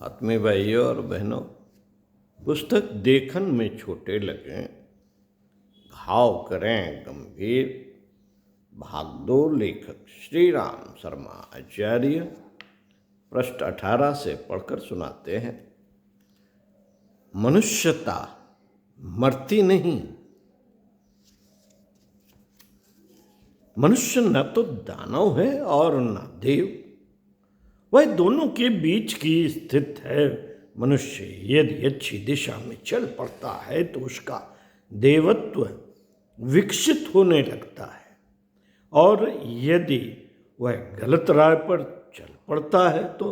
आत्मीय भाइयों और बहनों, पुस्तक देखन में छोटे लगें, घाव करें गंभीर। भागदौड़ लेखक श्री राम शर्मा आचार्य पृष्ठ 18 से पढ़कर सुनाते हैं। मनुष्यता मरती नहीं। मनुष्य न तो दानव है और न देव, वह दोनों के बीच की स्थित है। मनुष्य यदि अच्छी दिशा में चल पड़ता है तो उसका देवत्व विकसित होने लगता है, और यदि वह गलत राह पर चल पड़ता है तो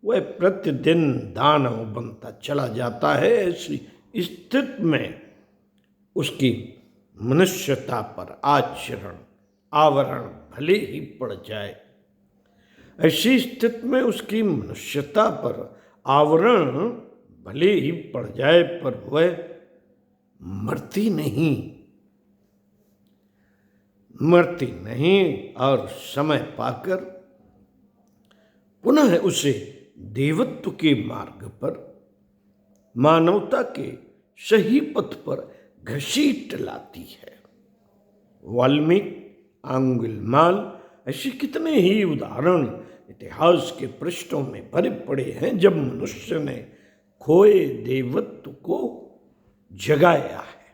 वह प्रतिदिन दानव बनता चला जाता है। ऐसी स्थिति में उसकी मनुष्यता पर आवरण भले ही पड़ जाए, ऐसी स्थिति में उसकी मनुष्यता पर आवरण भले ही पड़ जाए पर वह मरती नहीं और समय पाकर पुनः उसे देवत्व के मार्ग पर, मानवता के सही पथ पर घसीट लाती है। वाल्मीकि, आंगुलमाल, ऐसे कितने ही उदाहरण इतिहास के पृष्ठों में भरे पड़े हैं जब मनुष्य ने खोए देवत्व को जगाया है।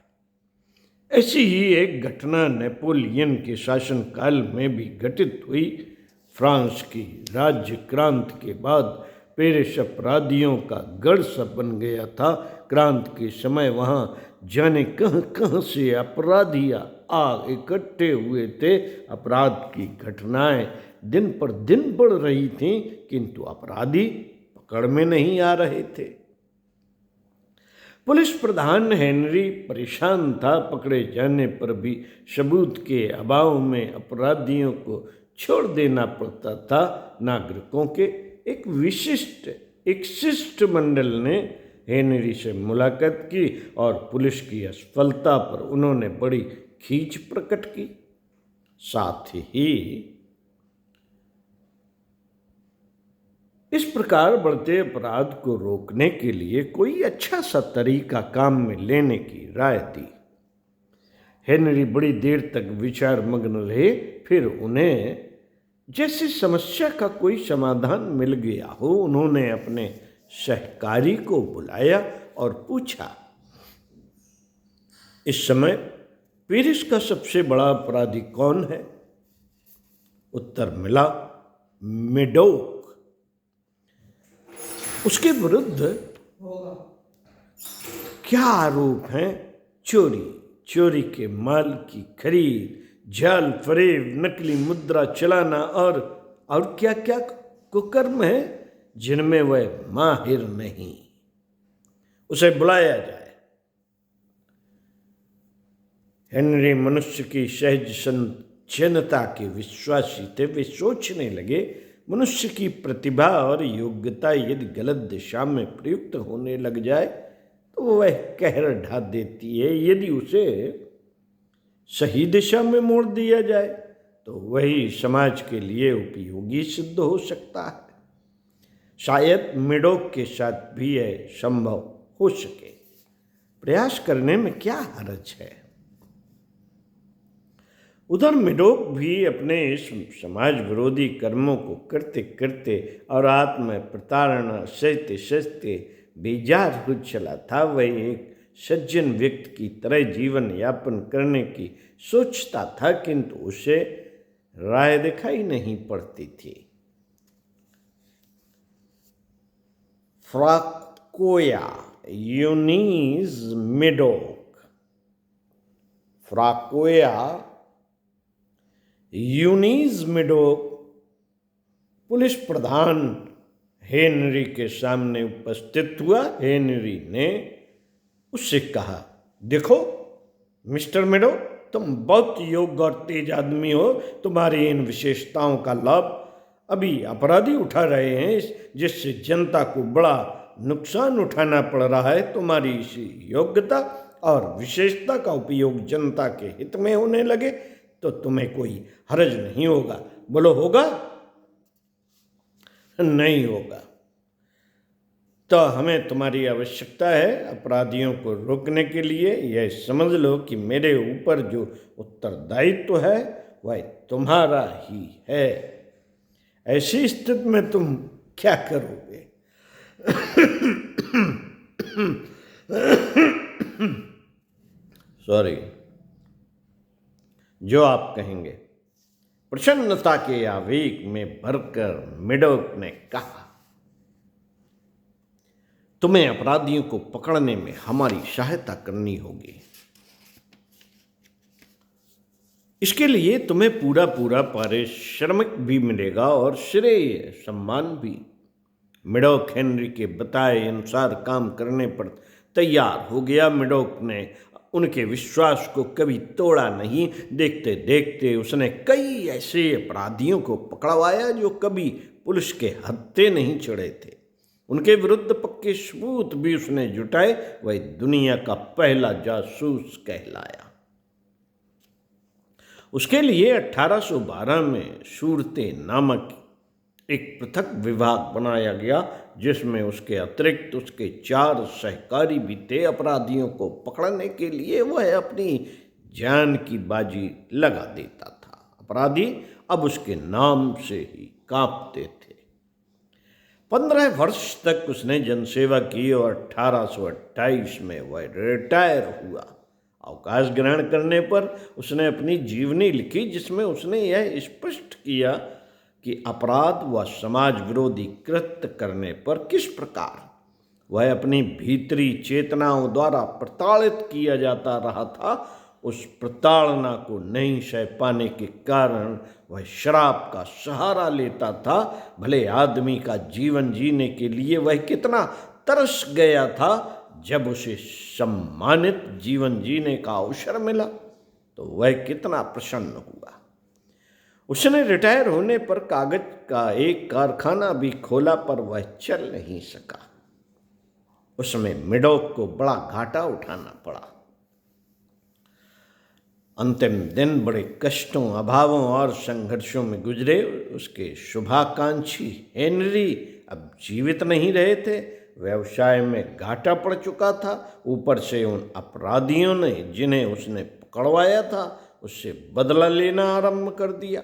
ऐसी ही एक घटना नेपोलियन के शासनकाल में भी घटित हुई। फ्रांस की राज्य क्रांति के बाद पेरिस अपराधियों का गढ़ सा बन गया था। क्रांति के समय वहाँ जाने कहाँ से अपराधियाँ इकट्ठे हुए थे। अपराध की घटनाएं दिन पर दिन बढ़ रही थीं, किंतु अपराधी पकड़ में नहीं आ रहे थे। पुलिस प्रधान हेनरी परेशान था। पकड़े जाने पर भी सबूत के अभाव में अपराधियों को छोड़ देना पड़ता था। नागरिकों के एक शिष्टमंडल ने हेनरी से मुलाकात की और पुलिस की असफलता पर उन्होंने बड़ी खींच प्रकट की। साथ ही इस प्रकार बढ़ते अपराध को रोकने के लिए कोई अच्छा सा तरीका काम में लेने की राय दी। हेनरी बड़ी देर तक विचार मग्न रहे। फिर उन्हें जैसे समस्या का कोई समाधान मिल गया हो, उन्होंने अपने सहकारी को बुलाया और पूछा, इस समय पेरिस का सबसे बड़ा अपराधी कौन है? उत्तर मिला, मेडोक। उसके विरुद्ध क्या आरोप हैं? चोरी के माल की खरीद, जाल फरेब, नकली मुद्रा चलाना और क्या क्या कुकर्म है जिनमें वह माहिर नहीं। उसे बुलाया जाए। हेनरी मनुष्य की सहज संचनता के विश्वासी थे। वे सोचने लगे, मनुष्य की प्रतिभा और योग्यता यदि गलत दिशा में प्रयुक्त होने लग जाए तो वह कहर ढा देती है। यदि उसे सही दिशा में मोड़ दिया जाए तो वही समाज के लिए उपयोगी सिद्ध हो सकता है। शायद मेडोक के साथ भी यह संभव हो सके। प्रयास करने में क्या हर्ज है? उधर मेडोक भी अपने इस समाज विरोधी कर्मों को करते करते और आत्म प्रताड़ना सहते बेजार हो चला था। वह एक सज्जन व्यक्ति की तरह जीवन यापन करने की सोचता था, किंतु उसे राह दिखाई नहीं पड़ती थी। फ्राकोया यूनीज मेडोक। फ्राकोया यूनीज मेडोक पुलिस प्रधान हेनरी के सामने उपस्थित हुआ। हेनरी ने उससे कहा, देखो मिस्टर मेडोक, तुम बहुत योग्य और तेज आदमी हो। तुम्हारी इन विशेषताओं का लाभ अभी अपराधी उठा रहे हैं, जिससे जनता को बड़ा नुकसान उठाना पड़ रहा है। तुम्हारी इसी योग्यता और विशेषता का उपयोग जनता के हित में होने लगे तो तुम्हें कोई हर्ज नहीं होगा। बोलो, होगा? नहीं होगा। तो हमें तुम्हारी आवश्यकता है अपराधियों को रोकने के लिए। यह समझ लो कि मेरे ऊपर जो उत्तरदायित्व है वह तुम्हारा ही है। ऐसी स्थिति में तुम क्या करोगे? सॉरी, जो आप कहेंगे। प्रसन्नता के आवेग में भरकर मेडोक ने कहा, तुम्हें अपराधियों को पकड़ने में हमारी सहायता करनी होगी। इसके लिए तुम्हें पूरा पूरा पारिश्रमिक भी मिलेगा और श्रेय सम्मान भी। मेडोक हेनरी के बताए अनुसार काम करने पर तैयार हो गया। मेडोक ने उनके विश्वास को कभी तोड़ा नहीं। देखते देखते उसने कई ऐसे अपराधियों को पकड़वाया जो कभी पुलिस के हत्थे नहीं चढ़े थे। उनके विरुद्ध पक्के सबूत भी उसने जुटाए। वह दुनिया का पहला जासूस कहलाया। उसके लिए 1812 में सूरते नामक एक पृथक विभाग बनाया गया, जिसमें उसके अतिरिक्त उसके 4 सहकारी भी थे। अपराधियों को पकड़ने के लिए वह अपनी जान की बाजी लगा देता था। अपराधी अब उसके नाम से ही कांपते थे। 15 वर्ष तक उसने जनसेवा की और 1828 में वह रिटायर हुआ। अवकाश ग्रहण करने पर उसने अपनी जीवनी लिखी, जिसमें उसने यह स्पष्ट किया कि अपराध व समाज विरोधी कृत्य करने पर किस प्रकार वह अपनी भीतरी चेतनाओं द्वारा प्रताड़ित किया जाता रहा था। उस प्रताड़ना को नहीं सह पाने के कारण वह शराब का सहारा लेता था। भले आदमी का जीवन जीने के लिए वह कितना तरस गया था। जब उसे सम्मानित जीवन जीने का अवसर मिला तो वह कितना प्रसन्न हुआ। उसने रिटायर होने पर कागज का एक कारखाना भी खोला, पर वह चल नहीं सका। उसमें मेडोक को बड़ा घाटा उठाना पड़ा। अंतिम दिन बड़े कष्टों, अभावों और संघर्षों में गुजरे। उसके शुभाकांक्षी हेनरी अब जीवित नहीं रहे थे। व्यवसाय में घाटा पड़ चुका था। ऊपर से उन अपराधियों ने जिन्हें उसने पकड़वाया था उससे बदला लेना आरंभ कर दिया।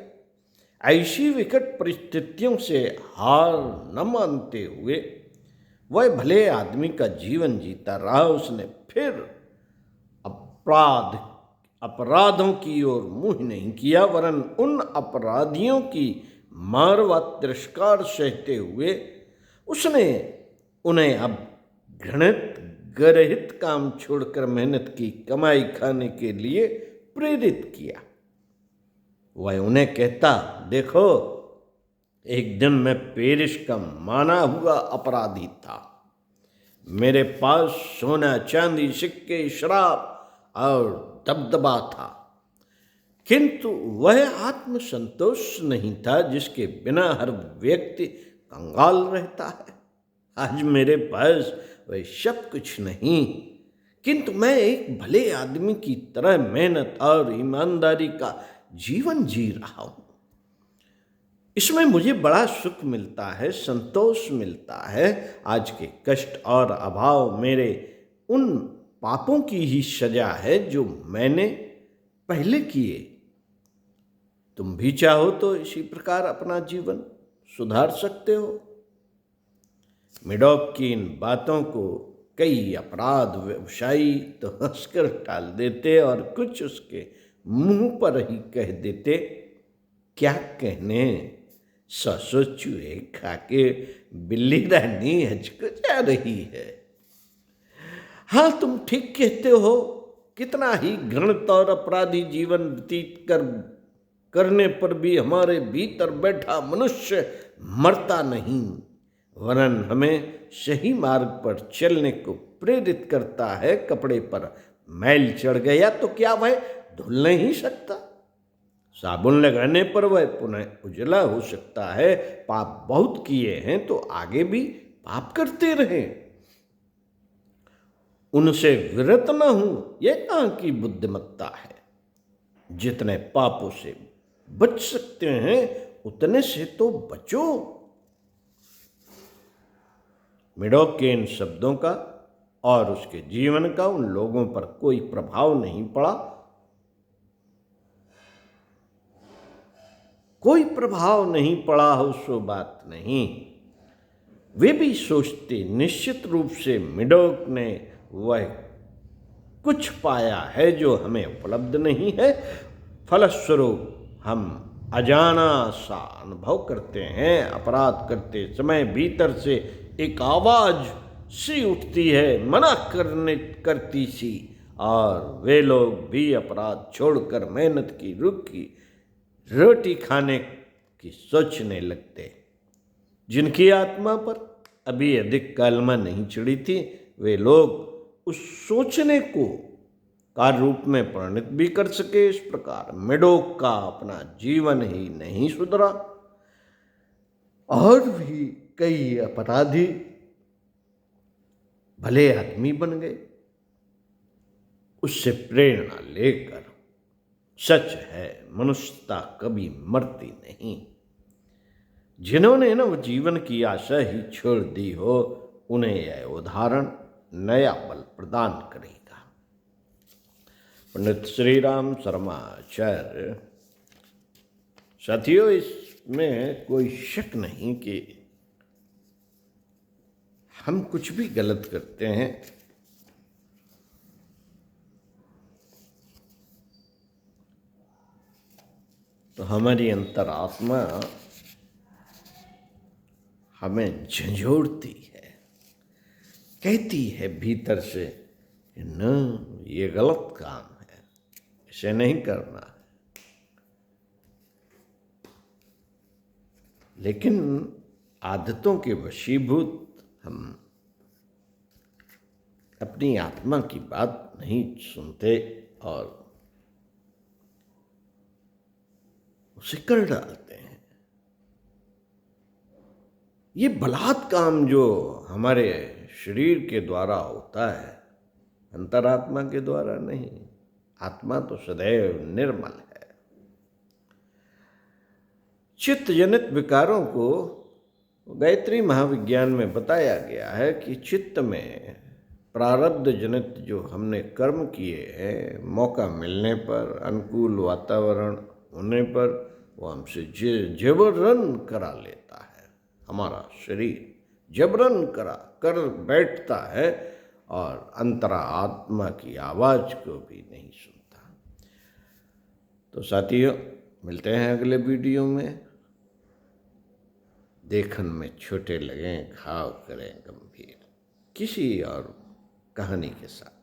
ऐसी विकट परिस्थितियों से हार न मानते हुए वह भले आदमी का जीवन जीता रहा। उसने फिर अपराधों की ओर मुंह नहीं किया, वरन उन अपराधियों की मार व तिरस्कार सहते हुए उसने उन्हें अब घृणित गरहित काम छोड़कर मेहनत की कमाई खाने के लिए प्रेरित किया। वह उन्हें कहता, देखो, एक दिन मैं पेरिस का माना हुआ अपराधी था। मेरे पास सोना, चांदी, सिक्के, शराब और दबदबा था, किंतु वह आत्मसंतोष नहीं था जिसके बिना हर व्यक्ति कंगाल रहता है। आज मेरे पास वह सब कुछ नहीं, किंतु मैं एक भले आदमी की तरह मेहनत और ईमानदारी का जीवन जी रहा हूं। इसमें मुझे बड़ा सुख मिलता है, संतोष मिलता है। आज के कष्ट और अभाव मेरे उन पापों की ही सजा है जो मैंने पहले किए। तुम भी चाहो तो इसी प्रकार अपना जीवन सुधार सकते हो। मेडोक की इन बातों को कई अपराध व्यवसायी तो हंसकर टाल देते और कुछ उसके मुंह पर ही कह देते, क्या कहने, 100 चूहे खाके बिल्ली रानी हचकुचा रही है। हाँ, तुम ठीक कहते हो। कितना ही घृणित और अपराधी जीवन व्यतीत करने पर भी हमारे भीतर बैठा मनुष्य मरता नहीं, वरन हमें सही मार्ग पर चलने को प्रेरित करता है। कपड़े पर मैल चढ़ गया तो क्या वह धुल नहीं सकता? साबुन लगाने पर वह पुनः उजला हो सकता है। पाप बहुत किए हैं तो आगे भी पाप करते रहें, उनसे विरत न हूं, यह कहां की बुद्धिमत्ता है। जितने पापों से बच सकते हैं उतने से तो बचो। मेडोक के इन शब्दों का और उसके जीवन का उन लोगों पर कोई प्रभाव नहीं पड़ा। कोई प्रभाव नहीं पड़ा हो सो बात नहीं। वे भी सोचते निश्चित रूप से मेडोक ने वह कुछ पाया है जो हमें उपलब्ध नहीं है, फलस्वरूप हम अजाना सा अनुभव करते हैं। अपराध करते समय भीतर से एक आवाज सी उठती है, मना करती सी, और वे लोग भी अपराध छोड़कर मेहनत की रुखी रोटी खाने की सोचने लगते। जिनकी आत्मा पर अभी अधिक कालमा नहीं चढ़ी थी, वे लोग उस सोचने को कार्य रूप में परिणत भी कर सके। इस प्रकार मेडोक का अपना जीवन ही नहीं सुधरा, और भी कई अपराधी भले आदमी बन गए उससे प्रेरणा लेकर। सच है, मनुष्यता कभी मरती नहीं। जिन्होंने न वो जीवन की आशा ही छोड़ दी हो, उन्हें यह उदाहरण नया बल प्रदान करेगा। पंडित श्री राम शर्माचार्य। साथियों, इसमें कोई शक नहीं कि हम कुछ भी गलत करते हैं तो हमारी अंतरात्मा हमें झंझोड़ती है, कहती है भीतर से, न ये गलत काम है, इसे नहीं करना है। लेकिन आदतों के वशीभूत हम अपनी आत्मा की बात नहीं सुनते और उसे कर डालते हैं। ये बलात् काम जो हमारे शरीर के द्वारा होता है, अंतरात्मा के द्वारा नहीं। आत्मा तो सदैव निर्मल है। चित्त जनित विकारों को गायत्री महाविज्ञान में बताया गया है कि चित्त में प्रारब्ध जनित जो हमने कर्म किए हैं, मौका मिलने पर, अनुकूल वातावरण होने पर, वो हमसे जबरन करा लेता है। हमारा शरीर जबरन कर बैठता है और अंतरा आत्मा की आवाज को भी नहीं सुनता। तो साथियों, मिलते हैं अगले वीडियो में। देखन में छोटे लगें, घाव करें गंभीर, किसी और कहानी के साथ।